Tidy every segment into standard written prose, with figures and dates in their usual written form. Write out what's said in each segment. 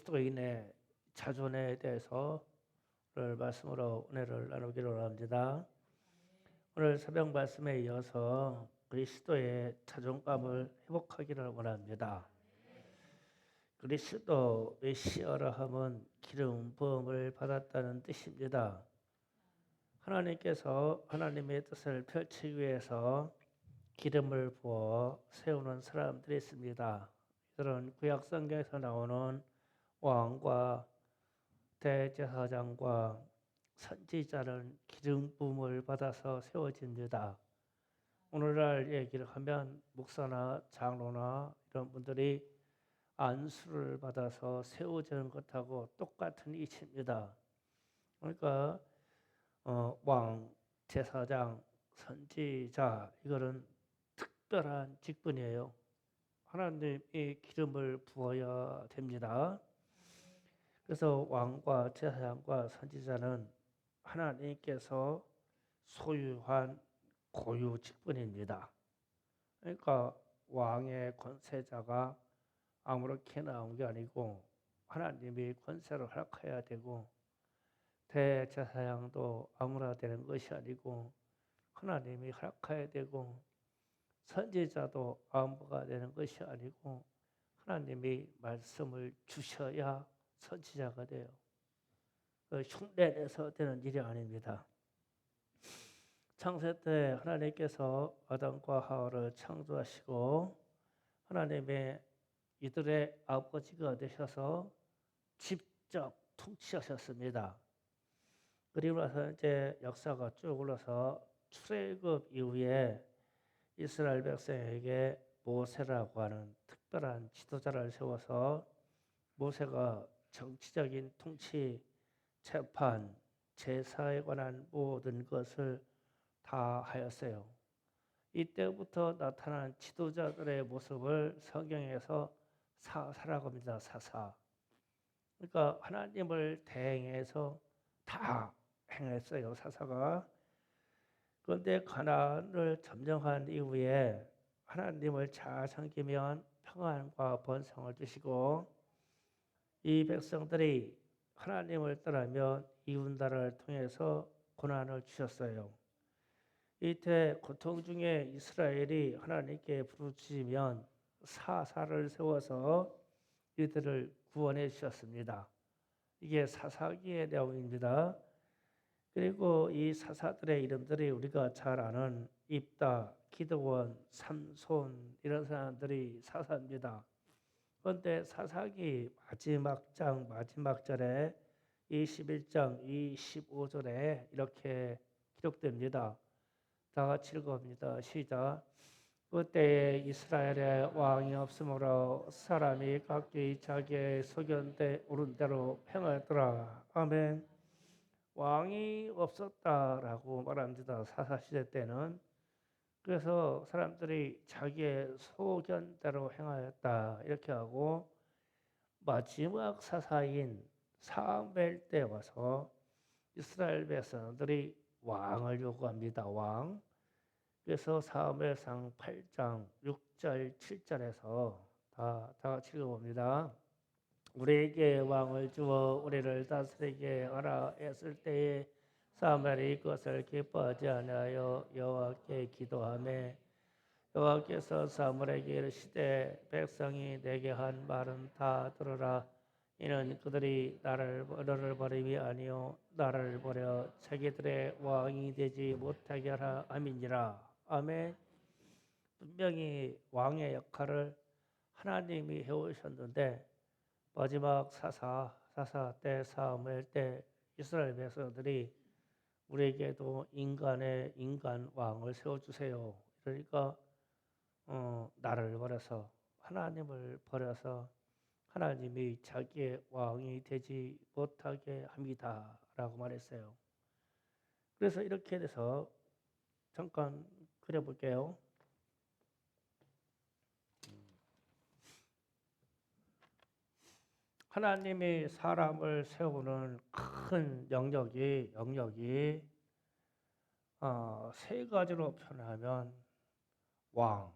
그리스도인의 자존에 대해서 오늘 말씀으로 은혜를 나누기로 합니다. 오늘 새벽 말씀에 이어서 그리스도의 자존감을 회복하기를 원합니다. 그리스도 메시아라 함은 기름 부음을 받았다는 뜻입니다. 하나님께서 하나님의 뜻을 펼치기 위해서 기름을 부어 세우는 사람들이 있습니다. 이들은 구약 성경에서 나오는 왕과 대제사장과 선지자는 기름 부음을 받아서 세워집니다. 오늘날 얘기를 하면 목사나 장로나 이런 분들이 안수를 받아서 세워지는 것하고 똑같은 이치입니다. 그러니까 왕, 제사장, 선지자 이거는 특별한 직분이에요. 하나님이 기름을 부어야 됩니다. 그래서 왕과 제사장과 선지자는 하나님께서 소유한 고유 직분입니다. 그러니까 왕의 권세자가 아무렇게나 나온 게 아니고 하나님이 권세를 허락해야 되고, 대제사장도 아무나 되는 것이 아니고 하나님이 허락해야 되고, 선지자도 아무가 되는 것이 아니고 하나님이 말씀을 주셔야 선지자가 돼요. 흉내내서 되는 일이 아닙니다. 창세 때 하나님께서 아담과 하와를 창조하시고 하나님의 이들의 아버지가 되셔서 직접 통치하셨습니다. 그리고 나서 이제 역사가 쭉 흘러서 출애굽 이후에 이스라엘 백성에게 모세라고 하는 특별한 지도자를 세워서 모세가 정치적인 통치, 재판, 제사에 관한 모든 것을 다 하였어요. 이때부터 나타난 지도자들의 모습을 성경에서 사사라고 합니다. 사사. 그러니까 하나님을 대행해서 다 행했어요. 사사가. 그런데 가나안을 점령한 이후에 하나님을 잘 섬기면 평안과 번성을 주시고, 이 백성들이 하나님을 떠나면 이웃나라를 통해서 고난을 주셨어요. 이때 고통 중에 이스라엘이 하나님께 부르짖으면 사사를 세워서 이들을 구원해 주셨습니다. 이게 사사기의 내용입니다. 그리고 이 사사들의 이름들이 우리가 잘 아는 입다, 기드온, 삼손 이런 사람들이 사사입니다. 그런데 사사기 마지막 장 마지막 절에 21장 25절에 이렇게 기록됩니다. 다 같이 읽어봅니다. 시작. 그때에 이스라엘에 왕이 없으므로 사람이 각기 자기의 소견대 오른 대로 행하더라. 아멘. 왕이 없었다라고 말합니다. 사사시대 때는. 그래서 사람들이 자기의 소견대로 행하였다 이렇게 하고, 마지막 사사인 사무엘 때 와서 이스라엘 백성들이 왕을 요구합니다. 왕. 그래서 사무엘상 8장 6절 7절에서 다 같이 읽어봅니다. 우리에게 왕을 주어 우리를 다스리게 하라 했을 때에 사무엘이 그것을 기뻐하지 아니하여 여호와께 기도하매, 여호와께서 사무엘에게 이르시되 백성이 내게 한 말은 다 들으라. 이는 그들이 너를 버림이 아니요 나를 버려 자기들의 왕이 되지 못하게 하라 함이니라. 아멘. 분명히 왕의 역할을 하나님이 해오셨는데, 마지막 사사 때 사무엘 때 이스라엘 백성들이 우리에게도 인간 왕을 세워주세요. 그러니까 나를 버려서 하나님을 버려서 하나님이 자기의 왕이 되지 못하게 합니다 라고 말했어요. 그래서 이렇게 돼서 잠깐 그려볼게요. 하나님이 사람을 세우는 큰 영역이 세 가지로 표현하면 왕.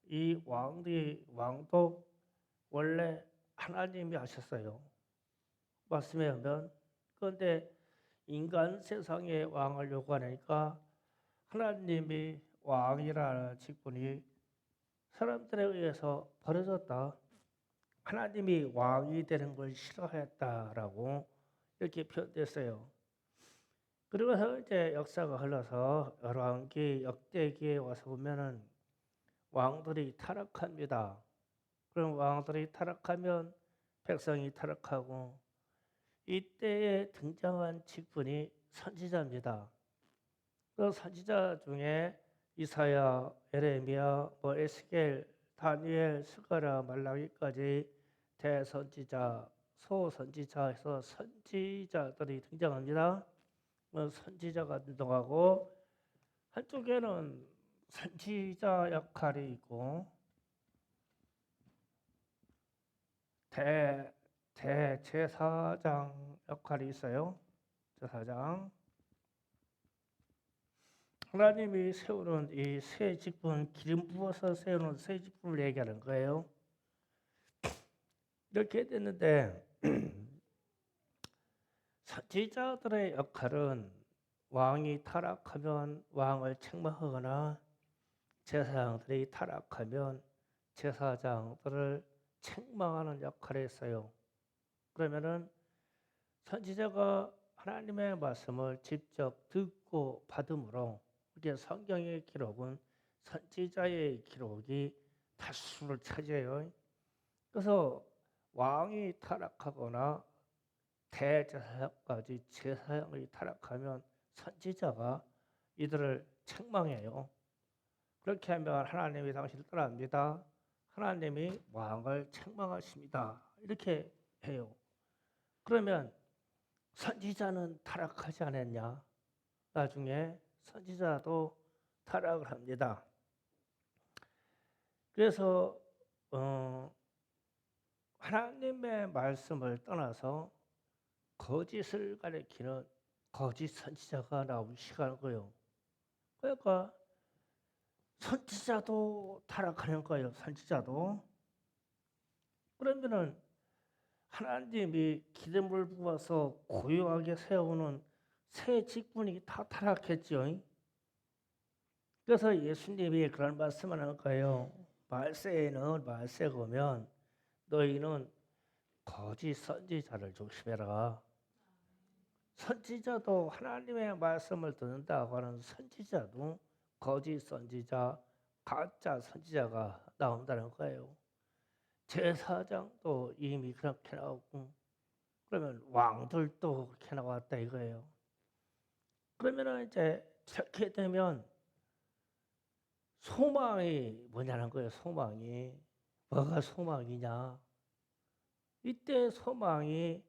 이 왕도 원래 하나님이 하셨어요. 말씀에 하면. 그런데 인간 세상의 왕을 요구하니까 하나님이 왕이라는 직분이 사람들에 의해서 버려졌다. 하나님이 왕이 되는 걸 싫어했다라고 이렇게 표현됐어요. 그러면서 이제 역사가 흘러서 열왕기, 역대기에 와서 보면은 왕들이 타락합니다. 그럼 왕들이 타락하면 백성이 타락하고 이때에 등장한 직분이 선지자입니다. 그 선지자 중에 이사야, 예레미야, 에스겔, 다니엘, 스가랴, 말라기까지 대선지자, 소선지자에서 선지자들이 등장합니다. 선지자가 등장하고 한쪽에는 선지자 역할이 있고 대제사장 역할이 있어요. 제사장. 하나님이 세우는 이 새 직분, 기름 부어서 세우는 새 직분을 얘기하는 거예요. 이렇게 됐는데 선지자들의 역할은 왕이 타락하면 왕을 책망하거나 제사장들이 타락하면 제사장들을 책망하는 역할을 했어요. 그러면은 선지자가 하나님의 말씀을 직접 듣고 받음으로 이게 성경의 기록은 선지자의 기록이 다수를 차지해요. 그래서 왕이 타락하거나 대제사장까지 제사장이 타락하면 선지자가 이들을 책망해요. 그렇게 하면 하나님이 당신을 떠납니다. 하나님이 왕을 책망하십니다. 이렇게 해요. 그러면 선지자는 타락하지 않았냐? 나중에 선지자도 타락을 합니다. 그래서 하나님의 말씀을 떠나서 거짓을 가리키는 거짓 선지자가 나오기 시작하는 거예요. 그러니까 선지자도 타락하는 거예요. 선지자도. 그러면은 하나님이 기름을 부어서 고요하게 세우는 새 직분이 다 타락했죠. 그래서 예수님이 그런 말씀을 하는 거예요. 말세에는 말세가 오면 너희는 거짓 선지자를 조심해라. 선지자도 하나님의 말씀을 듣는다고 하는 선지자도 거짓 선지자, 가짜 선지자가 나온다는 거예요. 제사장도 이미 그렇게 나오고 그러면 왕들도 그렇게 나왔다 이거예요. 그러면 이제 이렇게 되면 소망이 뭐냐는 거예요. 소망이 뭐가 소망이냐? 이때 소망이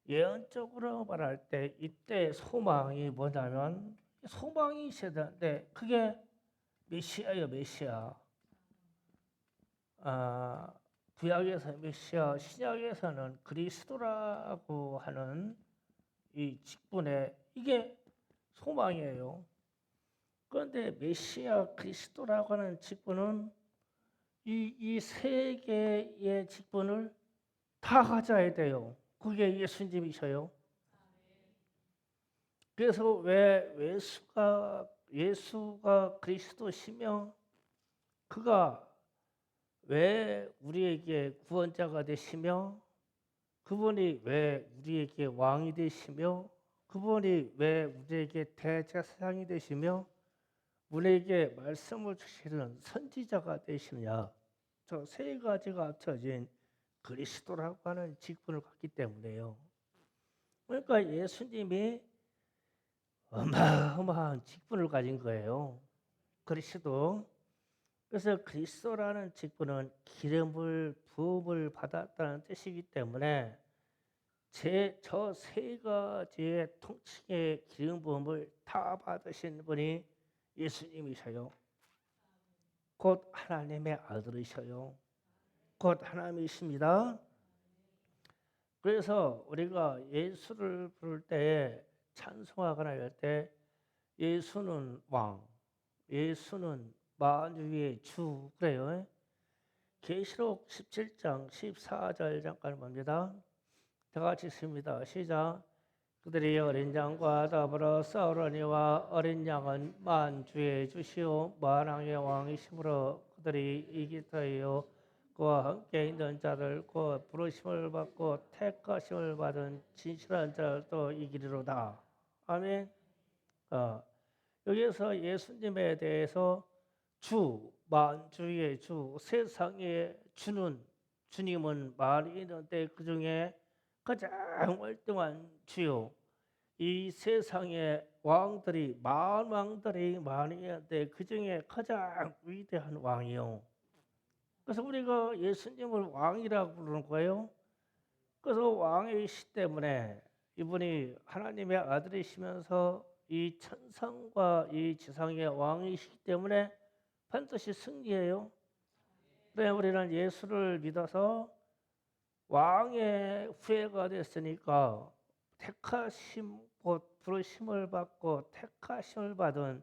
예언적으로 말할 때 이때 소망이 뭐냐면 소망이 있어야 되는데 그게 메시아예요. 메시아. 구약에서 메시아, 신약에서는 그리스도라고 하는 이 직분에 이게 소망이에요. 그런데 메시아 그리스도라고 하는 직분은 이 세 개의 직분을 다 가져야 돼요. 그게 예수님이셔요. 그래서 왜 예수가 그리스도시며 그가 왜 우리에게 구원자가 되시며 그분이 왜 우리에게 왕이 되시며 그분이 왜 우리에게 대제사장이 되시며 우리에게 말씀을 주시는 선지자가 되시느냐. 저 세 가지가 합쳐진 그리스도라고 하는 직분을 갖기 때문에요. 그러니까 예수님이 어마어마한 직분을 가진 거예요. 그리스도. 그래서 그리스도라는 직분은 기름을 부음을 받았다는 뜻이기 때문에 저 세 가지의 통칭의 기름 부음을 다 받으신 분이 예수님이셔요. 곧 하나님의 아들이셔요. 곧 하나님이십니다. 그래서 우리가 예수를 부를 때에 찬송하거나 할 때 예수는 왕, 예수는 만유의 주 그래요. 계시록 17장 14절 잠깐 봅니다. 다 같이 읽습니다. 시작. 그들이 어린 양과 더불어 싸우려니와 어린 양은 만주의 주시오 만왕의 왕이시므로 그들이 이기터이요 그와 함께 있는 자들 곧 부르심을 받고 택하심을 받은 진실한 자들도 이기리로다. 아멘. 여기에서 예수님에 대해서 주, 만주의 주, 세상의 주는 주님은 많이 있는데 그 중에 가장 월등한 주요. 이 세상의 왕들이 만왕들이 많이 있는데 그 중에 가장 위대한 왕이요. 그래서 우리가 예수님을 왕이라고 부르는 거예요. 그래서 왕이시기 때문에 이분이 하나님의 아들이시면서 이 천상과 이 지상의 왕이시기 때문에 반드시 승리해요. 그래 우리는 예수를 믿어서 왕의 후예가 됐으니까 택하심 곧 부르심을 받고 택하심을 받은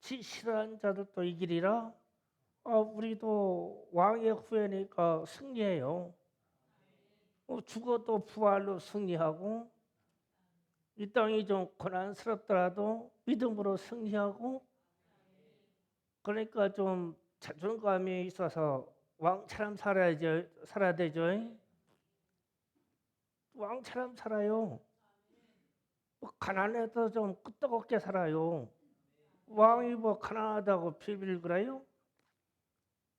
지실한 자들도 이기리라. 우리도 왕의 후예니까 승리해요. 죽어도 부활로 승리하고 이 땅이 좀 고난스럽더라도 믿음으로 승리하고 그러니까 좀 자존감이 있어서 왕처럼 살아야 되죠. 왕처럼 살아요. 가난해도 좀 끄떡없게 살아요. 왕이 뭐 가난하다고 비빌그래요?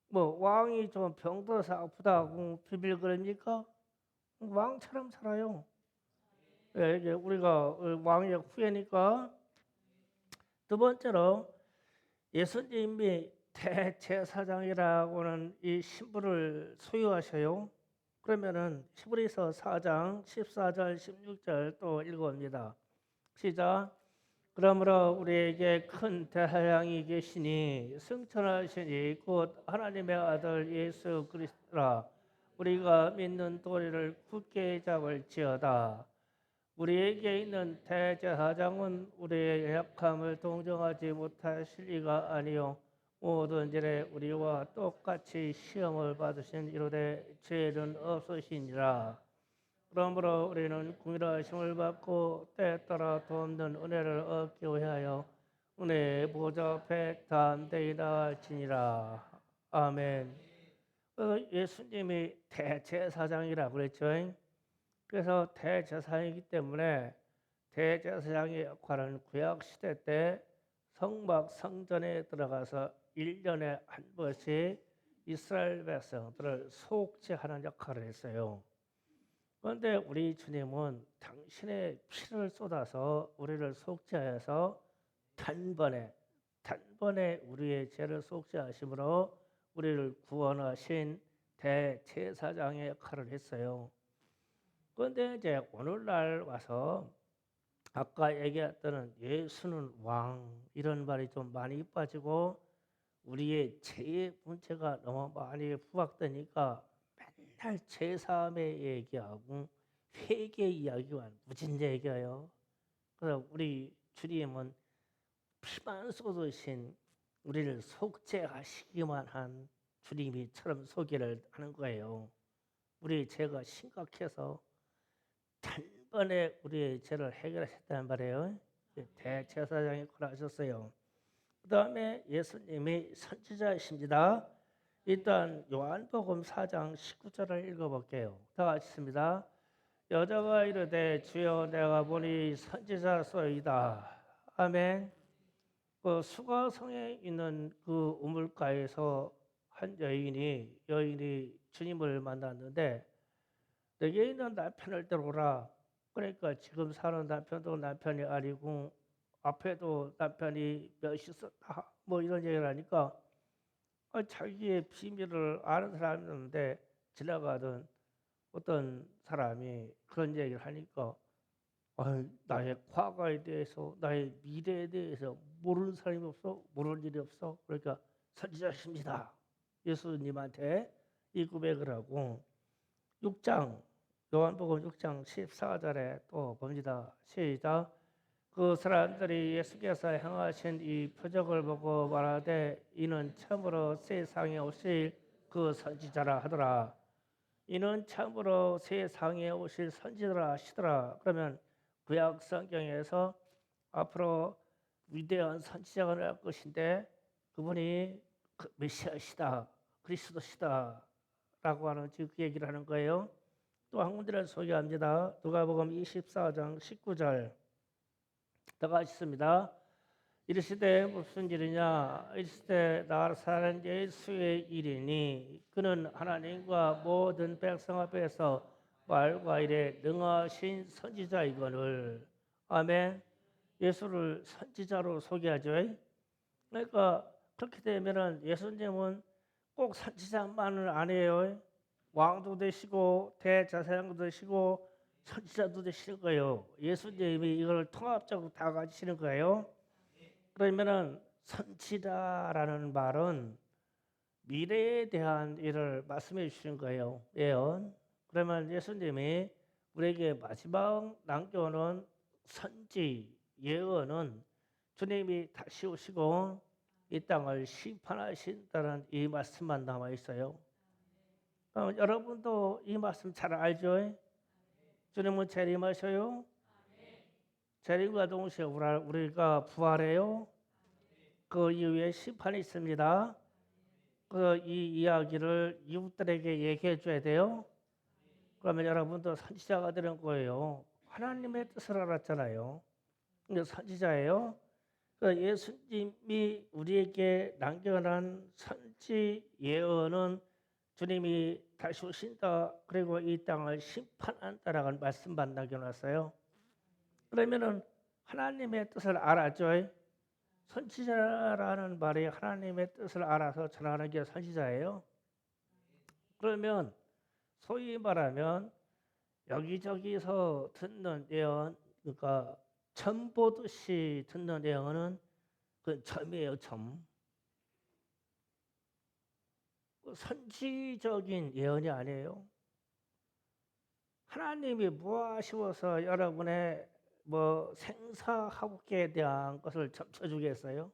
뭐 왕이 좀 병들어서 아프다고 비빌그럽니까? 왕처럼 살아요. 이게 우리가 왕의 후예니까. 두 번째로 예수님이 대제사장이라고는 이 신분을 소유하셔요. 그러면은 히브리서 4장 14절 16절 또 읽어봅니다. 시작. 그러므로 우리에게 큰 대사장이 계시니 승천하시니 곧 하나님의 아들 예수 그리스도라. 우리가 믿는 도리를 굳게 잡을지어다. 우리에게 있는 대제사장은 우리의 약함을 동정하지 못하실 리가 아니요 모든 일에 우리와 똑같이 시험을 받으신 이로되 죄는 없으시니라. 그러므로 우리는 긍휼하심을 받고 때에 따라 돕는 은혜를 얻기 위하여 은혜의 보좌 앞에 담대히 나아지니라. 아멘. 예수님이 대제사장이라고 그랬죠. 그래서 대제사장이기 때문에 대제사장의 역할은 구약시대 때 성막 성전에 들어가서 1년에 한 번씩 이스라엘 백성들을 속죄하는 역할을 했어요. 그런데 우리 주님은 당신의 피를 쏟아서 우리를 속죄하여서 단번에 우리의 죄를 속죄하심으로 우리를 구원하신 대제사장의 역할을 했어요. 그런데 이제 오늘날 와서 아까 얘기했던 예수는 왕 이런 말이 좀 많이 빠지고 우리의 죄의 문제가 너무 많이 부각되니까 맨날 제사함의 얘기하고 회개 이야기만 무진제 얘기해요. 그래서 우리 주님은 피만 쏟으신 우리를 속죄하시기만 한 주님이처럼 소개를 하는 거예요. 우리 죄가 심각해서 단번에 우리의 죄를 해결하셨다는 말이에요. 대제사장이 그러셨어요. 그 다음에 예수님이 선지자이십니다. 일단 요한복음 4장 19절을 읽어볼게요. 다 같이 읽습니다. 여자가 이르되 주여 내가 보니 선지자소이다. 아멘. 그 수가성에 있는 그 우물가에서 한 여인이 주님을 만났는데 내게 있는 남편을 데려오라. 그러니까 지금 사는 남편도 남편이 아니고 앞에도 남편이 몇 있었다 뭐 이런 얘기를 하니까 자기의 비밀을 아는 사람이었는데 지나가던 어떤 사람이 그런 얘기를 하니까 나의 과거에 대해서 나의 미래에 대해서 모르는 사람이 없어? 모르는 일이 없어? 그러니까 선지자십니다. 예수님한테 이 고백을 하고 6장 요한복음 6장 14절에 또 봅니다. 시작. 그 사람들이 예수께서 행하신 이 표적을 보고 말하되 이는 참으로 세상에 오실 그 선지자라 하더라. 이는 참으로 세상에 오실 선지자라 하시더라. 그러면 구약 성경에서 앞으로 위대한 선지자가 날 것인데 그분이 메시아시다, 그리스도시다 라고 하는 그 얘기를 하는 거예요. 또 한 군데를 소개합니다. 누가복음 24장 19절 다 같이 있습니다. 이르시되 무슨 일이냐? 이르시되 나사렛 예수의 일이니 그는 하나님과 모든 백성 앞에서 말과 일에 능하신 선지자이거늘. 아멘. 예수를 선지자로 소개하죠. 그러니까 그렇게 되면은 예수님은 꼭 선지자만을 아니에요. 왕도 되시고 대제사장도 되시고 선지자도 되시는 거예요. 예수님이 이걸 통합적으로 다 가지시는 거예요. 그러면은 선지자라는 말은 미래에 대한 일을 말씀해 주시는 거예요. 예언. 그러면 예수님이 우리에게 마지막 남겨놓은 선지 예언은 주님이 다시 오시고 이 땅을 심판하신다는 이 말씀만 남아 있어요. 여러분도 이 말씀 잘 알죠? 주님은 재림하셔요. 재림과 동시에 우리가 부활해요. 그 이후에 심판이 있습니다. 이 이야기를 이웃들에게 얘기해 줘야 돼요. 그러면 여러분도 선지자가 되는 거예요. 하나님의 뜻을 알았잖아요. 선지자예요. 예수님이 우리에게 남겨놓은 선지 예언은 주님이 다시 오신다. 그리고 이 땅을 심판한다라는 말씀만 남겨놨어요. 그러면은 하나님의 뜻을 알았죠. 선지자라는 말이 하나님의 뜻을 알아서 전하는 게 선지자예요. 그러면 소위 말하면 여기저기서 듣는 예언, 그러니까 점 보듯이 듣는 예언은 그 점이에요, 점. 선지적인 예언이 아니에요. 하나님이 무엇이어서 여러분의 생사학에 대한 것을 점쳐주겠어요?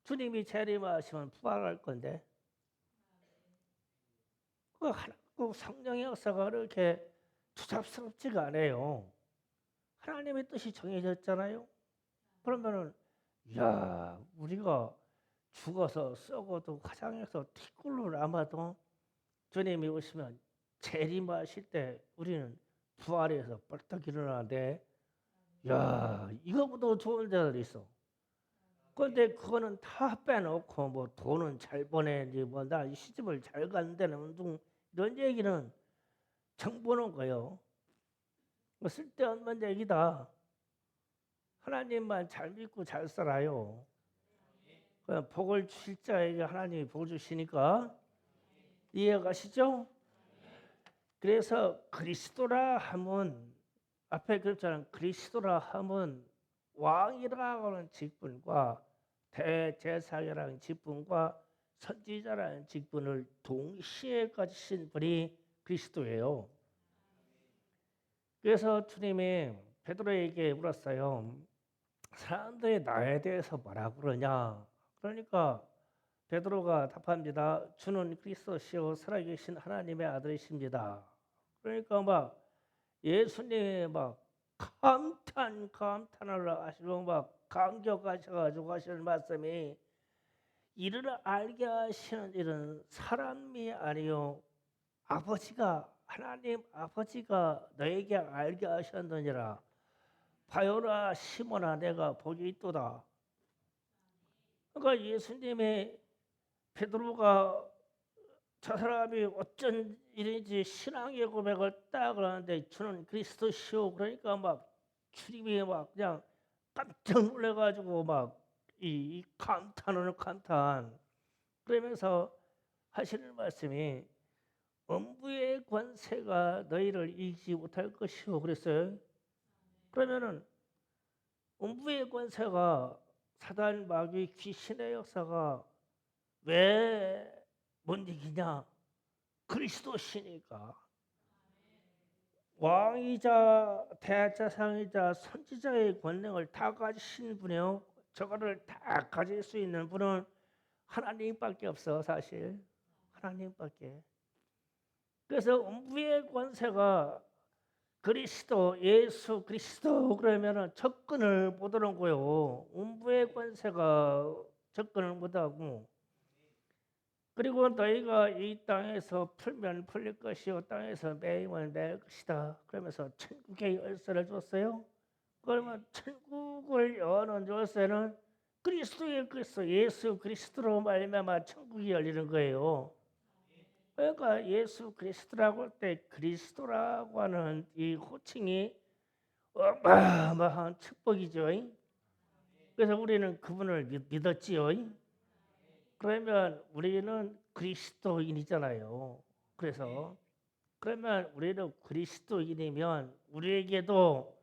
주님이 재림하시면 부활할 건데 그 성령의 역사가 그렇게 투잡스럽지가 않아요. 하나님의 뜻이 정해졌잖아요. 그러면은 우리가 죽어서 썩어도 화장해서 티끌로 남아도 주님이 오시면 재림하실 때 우리는 부활해서 벌떡 일어나는데 이거보다 좋은 데들 있어. 그런데 그거는 다 빼놓고 돈은 잘 버내지 나 시집을 잘 가는 데는 이런 얘기는 정보는 거예요. 쓸데없는 얘기다. 하나님만 잘 믿고 잘 살아요. 복을 주실 자에게 하나님이 복을 주시니까 이해가시죠? 그래서 그리스도라 하면 앞에 그랬잖아요. 그리스도라 하면 왕이라고 하는 직분과 대제사장이라는 직분과 선지자라는 직분을 동시에 가지신 분이 그리스도예요. 그래서 주님이 베드로에게 물었어요. 사람들이 나에 대해서 뭐라고 그러냐? 그러니까 베드로가 답합니다. 주는 그리스도시요 살아계신 하나님의 아들이십니다. 그러니까 예수님이 감탄을 하시고 감격하셔가지고 하시는 말씀이 이를 알게 하시는 일은 사람이 아니요 아버지가 하나님 아버지가 너에게 알게 하셨느니라. 바요라 시몬아 내가 복이 있도다. 그러니까 예수님의 베드로가 저 사람이 어쩐 일인지 신앙의 고백을 딱 하는데 주는 그리스도시오. 그러니까 주님이 그냥 깜짝 놀래가지고 이 감탄을 감탄. 그러면서 하시는 말씀이 음부의 권세가 너희를 이기지 못할 것이오. 그랬어요. 그러면은 음부의 권세가 사단 마귀 귀신의 역사가 왜 못 이기냐? 그리스도시니까. 왕이자 대제사장이자 선지자의 권능을 다 가지신 분이요. 저거를 다 가질 수 있는 분은 하나님밖에 없어 사실. 하나님밖에. 그래서 음부의 권세가 그리스도 예수 그리스도 그러면은 접근을 못하는 거요. 음부의 권세가 접근을 못하고 그리고 너희가 이 땅에서 풀면 풀릴 것이요 땅에서 매이면 매일 것이다. 그러면서 천국의 열쇠를 줬어요. 그러면 천국을 여는 열쇠는 그리스도의 그리스도 예수 그리스도로 말미암아 천국이 열리는 거예요. 그러니까 예수 그리스도라고 할 때 그리스도라고 하는 이 호칭이 어마어마한 축복이죠. 그래서 우리는 그분을 믿었지요. 그러면 우리는 그리스도인이잖아요. 그래서 그러면 우리는 그리스도인이면 우리에게도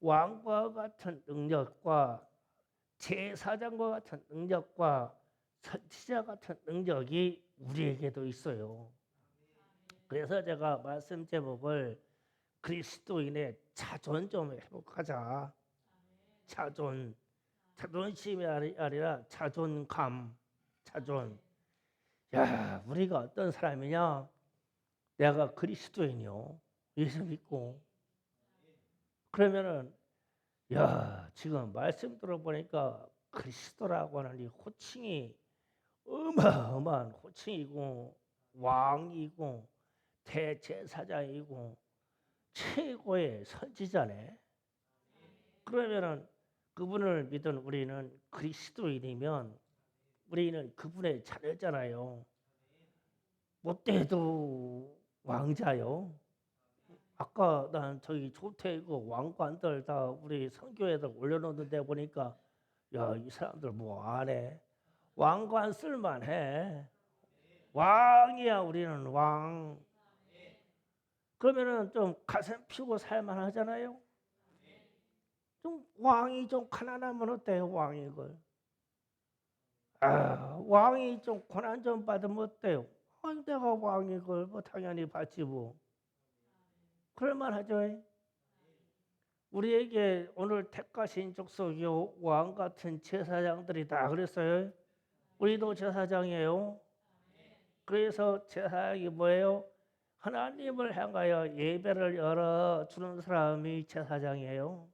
왕과 같은 능력과 제사장과 같은 능력과 선지자 같은 능력이 우리에게도 있어요. 그래서 제가 말씀 제목을 그리스도인의 자존 좀 회복하자. 자존심이 아니라 자존감. 자존. 야, 우리가 어떤 사람이냐? 내가 그리스도인이요. 예수 믿고. 그러면은 야, 지금 말씀 들어보니까 그리스도라고 하는 이 호칭이 어마어마한 호칭이고 왕이고 대제사장이고 최고의 선지자네. 그러면은 그분을 믿은 우리는 그리스도인이면 우리는 그분의 자녀잖아요. 못돼도 왕자요. 아까 난 저기 조태이고 왕관들 다 우리 선교에다 올려놓는데 보니까 야, 이 사람들 뭐 안 해? 왕관 쓸만해. 왕이야 우리는 왕. 그러면은 좀 가슴 피고 살만하잖아요. 좀 왕이 좀 가난하면 어때요? 왕이 걸. 왕이 좀 고난 좀 받으면 어때요? 아니 내가 왕이 걸뭐 당연히 받지 뭐. 그럴만하죠. 우리에게 오늘 택하신 족속이 왕 같은 제사장들이 다 그랬어요. 우리도 제사장이에요. 그래서 제사장이 뭐예요? 하나님을 향하여 예배를 열어주는 사람이 제사장이에요.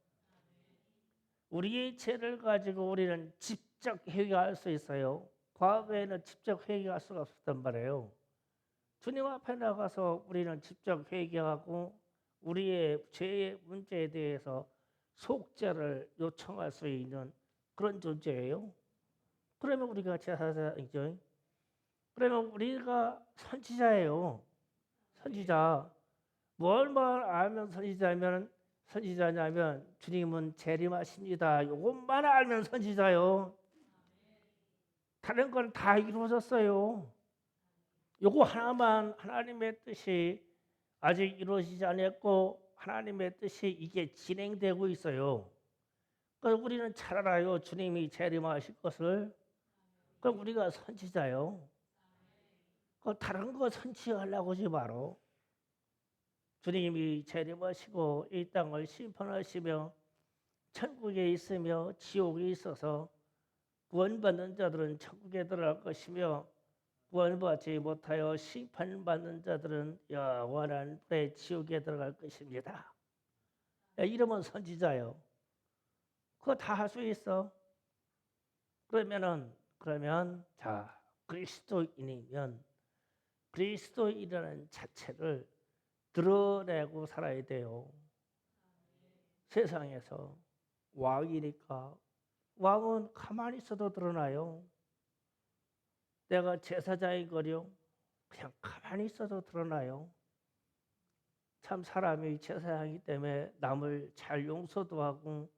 우리의 죄를 가지고 우리는 직접 회개할 수 있어요. 과거에는 직접 회개할 수가 없었단 말이에요. 주님 앞에 나가서 우리는 직접 회개하고 우리의 죄의 문제에 대해서 속죄를 요청할 수 있는 그런 존재예요. 그러면 우리가 제사장이죠. 그러면 우리가 선지자예요. 선지자. 뭘만 알면 선지자냐면 주님은 재림하십니다. 이것만 알면 선지자요. 다른 건 다 이루어졌어요. 요거 하나만 하나님의 뜻이 아직 이루어지지 않았고 하나님의 뜻이 이게 진행되고 있어요. 그래서 우리는 잘 알아요. 주님이 재림하실 것을. 그럼 우리가 선지자요. 다른 거 선지하려고 하지 마라. 주님이 재림하시고 이 땅을 심판하시며 천국에 있으며 지옥에 있어서 구원받는 자들은 천국에 들어갈 것이며 구원받지 못하여 심판받는 자들은 영원한 불의 지옥에 들어갈 것입니다. 이러면 선지자요. 그거 다 할 수 있어. 그러면 자 그리스도인이면 그리스도인이라는 자체를 드러내고 살아야 돼요. 세상에서 왕이니까 왕은 가만히 있어도 드러나요. 내가 제사장이거려 그냥 가만히 있어도 드러나요. 참 사람이 제사장이기 때문에 남을 잘 용서도 하고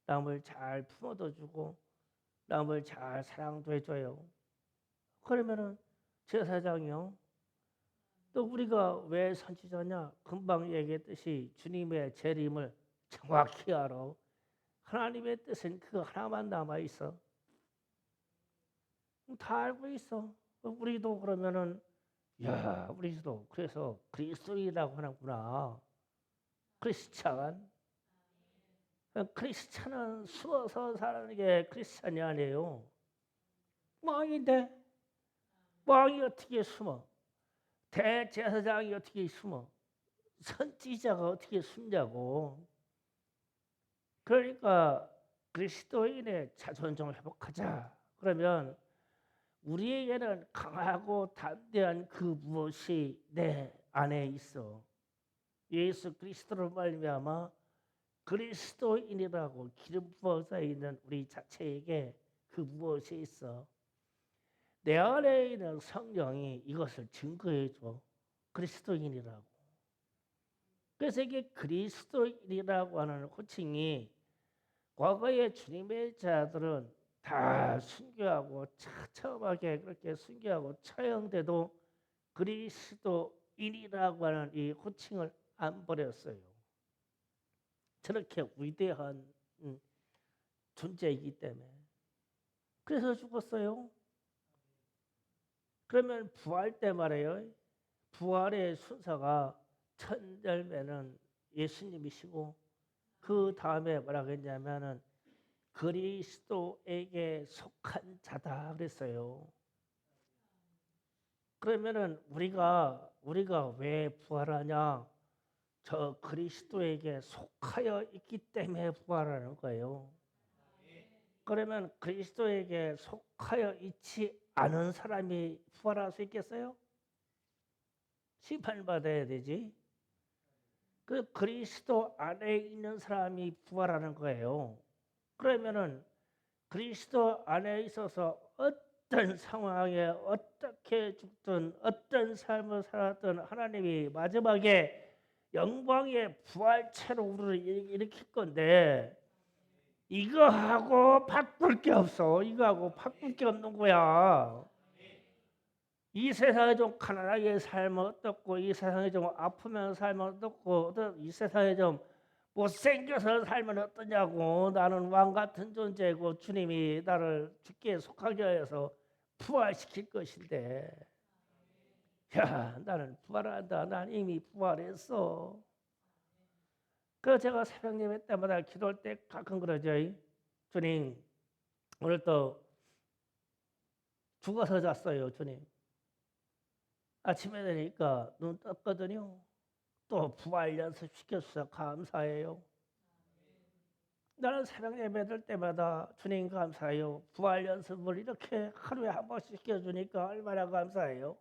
남을 잘 품어도 주고 남을 잘 사랑도 해줘요. 그러면은 제사장이요. 또 우리가 왜 선지자냐? 금방 얘기했듯이 주님의 재림을 정확히 알아. 하나님의 뜻은 그거 하나만 남아 있어. 다 알고 있어. 우리도 그러면은 야, 우리도 그래서 그리스도인이라고 하는구나. 크리스찬. 크리스찬은 숨어서 사는 게 크리스찬이 아니에요. 왕인데 왕이 어떻게 숨어? 대제사장이 어떻게 숨어? 선지자가 어떻게 숨냐고. 그러니까 그리스도인의 자존 좀 회복하자. 그러면 우리에게는 강하고 담대한 그 무엇이 내 안에 있어. 예수 그리스도로 말미암아 그리스도인이라고 기름 부어져 있는 우리 자체에게 그 무엇이 있어. 내 안에 있는 성령이 이것을 증거해 줘. 그리스도인이라고. 그래서 이게 그리스도인이라고 하는 호칭이 과거에 주님의 자들은 다 순교하고 처참하게 그렇게 순교하고 처형돼도 그리스도인이라고 하는 이 호칭을 안 버렸어요. 저렇게 위대한 존재이기 때문에. 그래서 죽었어요. 그러면 부활 때 말이에요. 부활의 순서가 첫 열매는 예수님이시고 그 다음에 뭐라고 했냐면은 그리스도에게 속한 자다 그랬어요. 그러면은 우리가 왜 부활하냐? 저 그리스도에게 속하여 있기 때문에 부활하는 거예요. 그러면 그리스도에게 속하여 있지 않은 사람이 부활할 수 있겠어요? 심판받아야 되지. 그 그리스도 안에 있는 사람이 부활하는 거예요. 그러면은 그리스도 안에 있어서 어떤 상황에 어떻게 죽든 어떤 삶을 살았든 하나님이 마지막에 영광의 부활체로 우리를 일으킬 건데 이거하고 바꿀 게 없어. 이거하고 바꿀 게 없는 거야. 이 세상에 좀 가난하게 살면 어떻고 이 세상에 좀 아프면 살면 어떻고 이 세상에 좀 못생겨서 살면 어떠냐고. 나는 왕 같은 존재고 주님이 나를 주께 속하게 하여서 부활시킬 것인데 야 나는 부활한다. 난 이미 부활했어. 그래서 제가 새벽 예배 때마다 기도할 때 가끔 그러죠. 주님 오늘 또 죽어서 잤어요. 주님 아침에 되니까 눈 떴거든요. 또 부활 연습 시켜주셔서 감사해요. 나는 새벽 예배 들 때마다 주님 감사해요. 부활 연습을 이렇게 하루에 한 번씩 시켜주니까 얼마나 감사해요.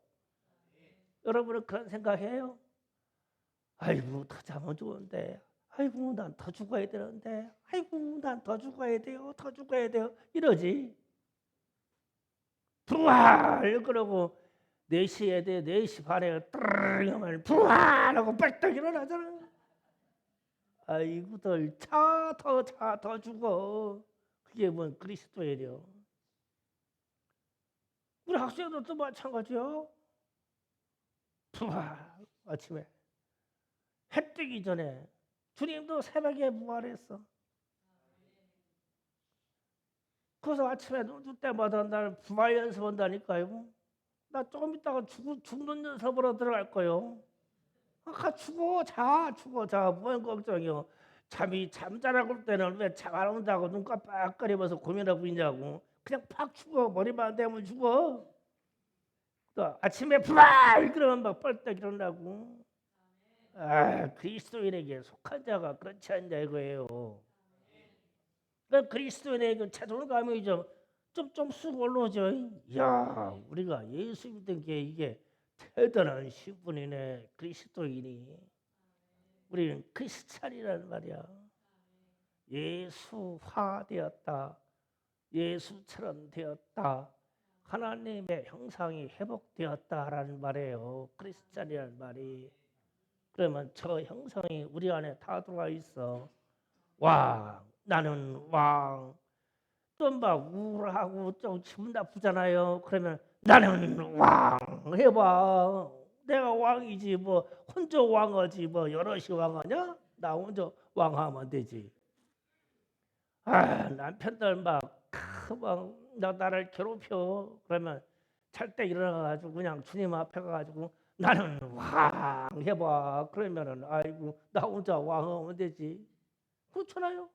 여러분은 그런 생각해요? 아이고 더 자면 좋은데 아이고 난 더 죽어야 되는데 아이고 난 더 죽어야 돼요. 더 죽어야 돼요. 이러지. 부활 그러고 4시에 돼 4시 반에 뜨르르 하면 부활하고 빨딱 일어나잖아. 아이고들 더 죽어. 그게 뭔 그리스도예요. 우리 학생들도 마찬가지요. 부활 아침에 해 뜨기 전에 주님도 새벽에 부활했어. 그래서 아침에 눈 뜰 때마다 나는 부활 연습한다니까요. 나 조금 있다가 죽는 연습으로 들어갈 거요. 죽어 자 뭔 걱정이요. 잠자라고 할 때는 왜 잠 안 온다고 눈 깜빡거리면서 고민하고 있냐고. 그냥 팍 죽어. 머리만 안 대면 죽어. 또 아침에 부활 그러면 막 벌떡 일어나고. 그리스도인에게 속한 자가 그렇지 않냐 이거예요. 그러니까 그리스도인에게 자존감이 좀 쑥 올라오죠. 야 우리가 예수 믿은 게 이게 대단한 신분이네. 그리스도인이. 우리는 크리스찬이라는 말이야. 예수화 되었다. 예수처럼 되었다. 하나님의 형상이 회복되었다라는 말이에요. 크리스찬이라는 말이. 그러면 저 형상이 우리 안에 다 들어와 있어. 왕, 나는 왕. 좀 막 우울하고 좀 기분 나쁘잖아요. 그러면 나는 왕 해봐. 내가 왕이지 뭐 혼자 왕하지 뭐 여럿이 왕하냐? 나 혼자 왕하면 되지. 남편들 막 나를 괴롭혀. 그러면 잘 때 일어나가지고 그냥 주님 앞에 가가지고 나는 왕 해봐. 그러면은 아이고 나 혼자 왕하면 되지. 그렇잖아요.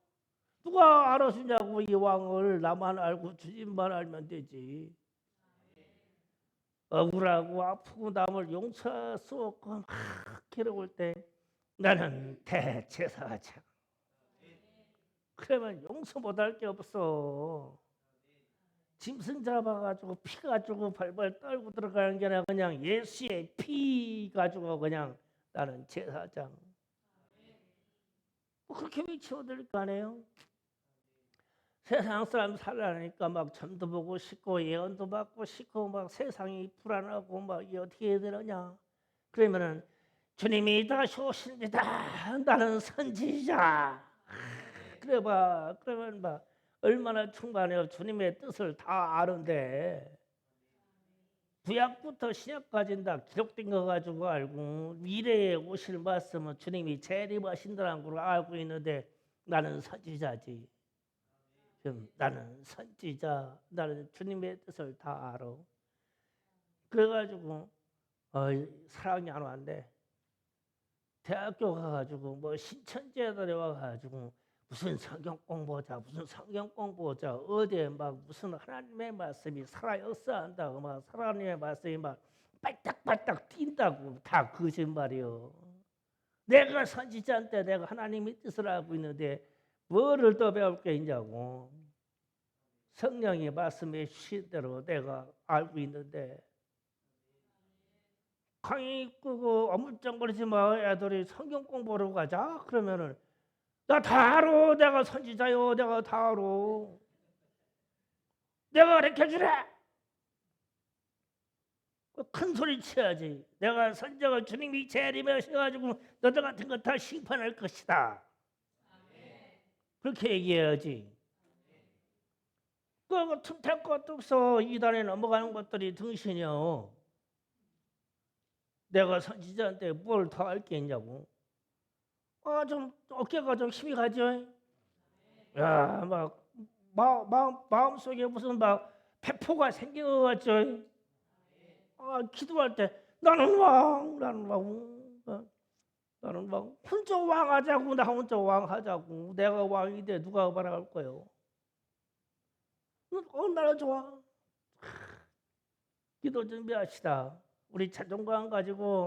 누가 알아주냐고 이 왕을. 나만 알고 주님만 알면 되지. 억울하고 아프고 남을 용서할 수 없고 막 괴로울 때 나는 대제사장. 그러면 용서 못할 게 없어. 짐승 잡아가지고 피 가지고 발발 떨고 들어가는 게 아니라 그냥 예수의 피 가지고 그냥 나는 제사장. 뭐 그렇게 외쳐드릴 거 아니에요. 세상 사람 살아나니까 막 점도 보고 싶고 예언도 받고 싶고 막 세상이 불안하고 막 이게 어떻게 해야 되느냐. 그러면은 주님이 다시 오십니다. 나는 선지자. 그래 봐. 그러면 막 얼마나 충만해요. 주님의 뜻을 다 아는데 구약부터 신약까지 다 기록된 거 가지고 알고 미래에 오실 말씀은 주님이 재림하신다는 걸 알고 있는데 나는 선지자지. 나는 선지자, 나는 주님의 뜻을 다 알아. 그래가지고 사랑이 안 왔는데 대학교 가가지고 뭐 신천지에다 와가지고 무슨 성경 공부자, 무슨 성경 공부자 어디에 막 무슨 하나님의 말씀이 살아 역사한다고 막 하나님의 말씀이 막 빨딱빨딱 뛴다고 다 거짓말이요. 내가 선지자인데 내가 하나님의 뜻을 알고 있는데 뭐를 더 배울 게 있냐고. 성령이 말씀해 주신 대로 내가 알고 있는데 강의 끄고 어물쩡거리지 마. 애들이 성경 공부하러 가자 그러면은 나 다 알아. 내가 선지자요. 내가 다 알아. 내가 가르쳐주라. 큰 소리 쳐야지. 내가 선지자가 주님이 재림에 오셔가지고 너들 같은 거 다 심판할 것이다. 그렇게 얘기해야지. 그 틈탈 것도 없어. 이단에 넘어가는 것들이 등신이요. 내가 선지자한테 뭘 더 알 게 있냐고. 좀 어깨가 좀 힘이 가죠. 야, 막 마음속에 무슨 막 배포가 생긴 것 같죠. 기도할 때 나는 왕, 나는 왕, 나는 왕. 혼자 왕하자고, 나 혼자 왕하자고. 내가 왕이 돼 누가 말할 거예요? 나는 좋아. 기도 준비합시다. 우리 자존감 가지고.